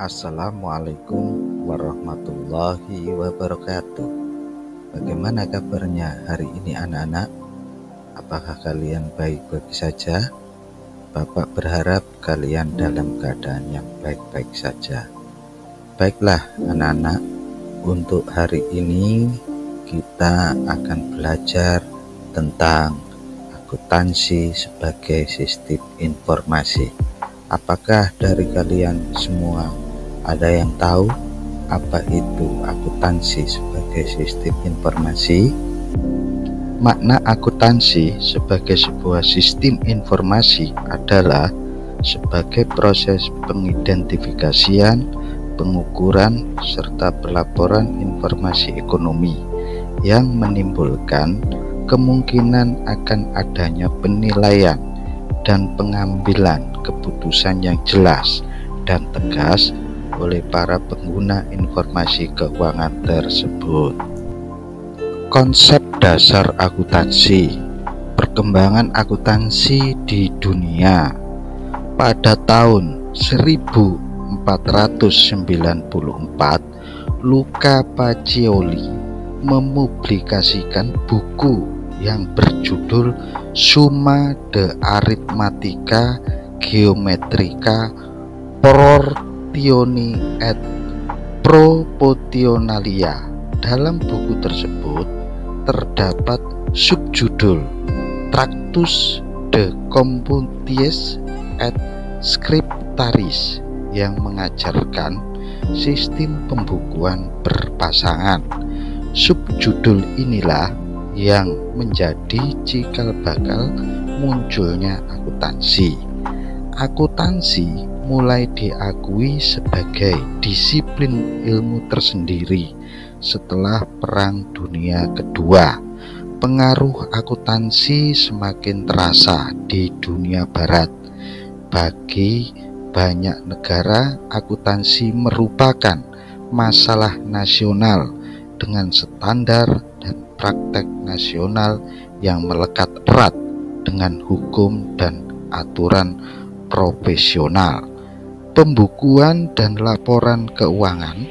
Assalamualaikum warahmatullahi wabarakatuh. Bagaimana kabarnya hari ini anak-anak? Apakah kalian baik-baik saja? Bapak berharap kalian dalam keadaan yang baik-baik saja. Baiklah anak-anak, untuk hari ini kita akan belajar tentang akuntansi sebagai sistem informasi. Apakah dari kalian semua ada yang tahu apa itu akuntansi sebagai sistem informasi? Makna akuntansi sebagai sebuah sistem informasi adalah sebagai proses pengidentifikasian, pengukuran, serta pelaporan informasi ekonomi yang menimbulkan kemungkinan akan adanya penilaian dan pengambilan keputusan yang jelas dan tegas oleh para pengguna informasi keuangan tersebut. Konsep dasar akuntansi. Perkembangan akuntansi di dunia. Pada tahun 1494, Luca Pacioli mempublikasikan buku yang berjudul Summa de Arithmetica Geometrica Proportioni et Proportionalia. Dalam buku tersebut terdapat subjudul Tractus de Computiis et Scriptaris yang mengajarkan sistem pembukuan berpasangan. Subjudul inilah yang menjadi cikal bakal munculnya akuntansi. Akuntansi mulai diakui sebagai disiplin ilmu tersendiri setelah Perang Dunia Kedua. Pengaruh akuntansi semakin terasa di dunia barat. Bagi banyak negara, akuntansi merupakan masalah nasional dengan standar dan praktek nasional yang melekat erat dengan hukum dan aturan profesional. Pembukuan dan laporan keuangan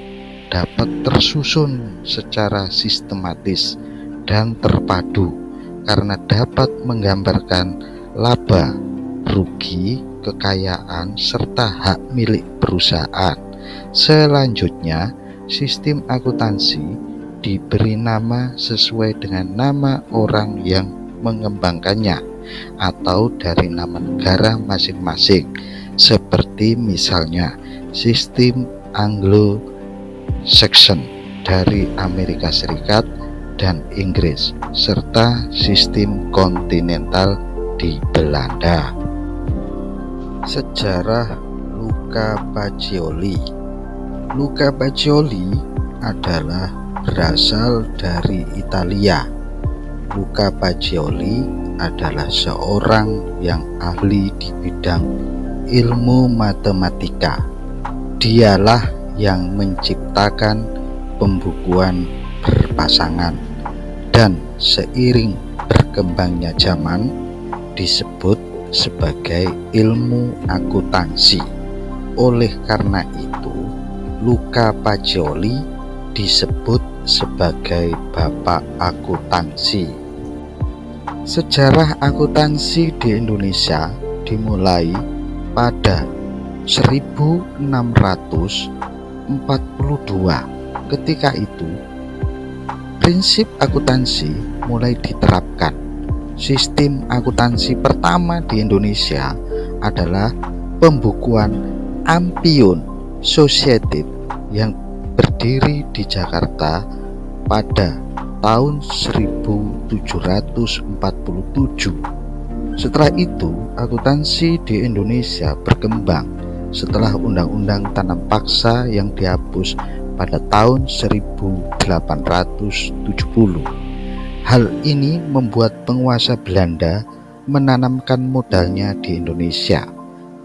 dapat tersusun secara sistematis dan terpadu karena dapat menggambarkan laba, rugi, kekayaan, serta hak milik perusahaan. Selanjutnya, sistem akuntansi diberi nama sesuai dengan nama orang yang mengembangkannya atau dari nama negara masing-masing, seperti misalnya sistem Anglo-Saxon dari Amerika Serikat dan Inggris, serta sistem kontinental di Belanda. Sejarah Luca Pacioli. Luca Pacioli adalah berasal dari Italia. Luca Pacioli adalah seorang yang ahli di bidang ilmu matematika. Dialah yang menciptakan pembukuan berpasangan dan seiring berkembangnya zaman disebut sebagai ilmu akuntansi. Oleh karena itu, Luca Pacioli disebut sebagai Bapak Akuntansi. Sejarah akuntansi di Indonesia dimulai pada 1642. Ketika itu, prinsip akuntansi mulai diterapkan. Sistem akuntansi pertama di Indonesia adalah pembukuan Ampion Society yang berdiri di Jakarta pada tahun 1747. Setelah itu, akuntansi di Indonesia berkembang setelah Undang-Undang Tanam Paksa yang dihapus pada tahun 1870. Hal ini membuat penguasa Belanda menanamkan modalnya di Indonesia.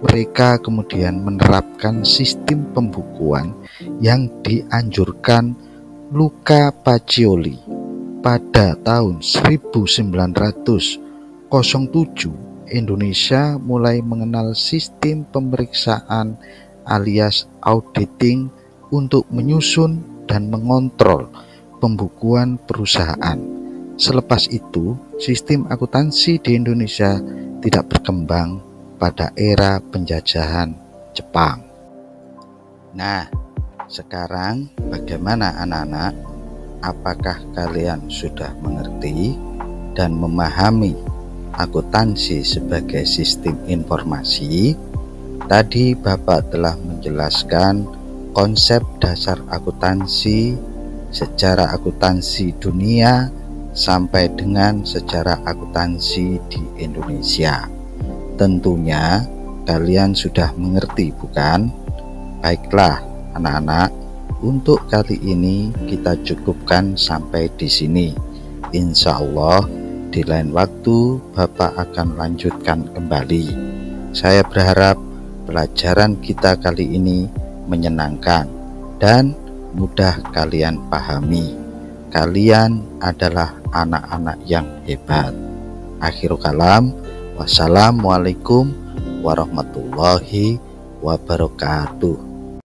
Mereka kemudian menerapkan sistem pembukuan yang dianjurkan Luca Pacioli. Pada tahun 1907, Indonesia mulai mengenal sistem pemeriksaan alias auditing untuk menyusun dan mengontrol pembukuan perusahaan. Selepas itu, sistem akuntansi di Indonesia tidak berkembang pada era penjajahan Jepang. Nah, sekarang bagaimana anak-anak? Apakah kalian sudah mengerti dan memahami akuntansi sebagai sistem informasi? Tadi Bapak telah menjelaskan konsep dasar akuntansi, sejarah akuntansi dunia, sampai dengan sejarah akuntansi di Indonesia. Tentunya kalian sudah mengerti, bukan? Baiklah anak-anak, untuk kali ini kita cukupkan sampai di sini. Insya Allah di lain waktu Bapak akan lanjutkan kembali. Saya berharap pelajaran kita kali ini menyenangkan dan mudah kalian pahami. Kalian adalah anak-anak yang hebat. Akhirul kalam, wassalamualaikum warahmatullahi wabarakatuh.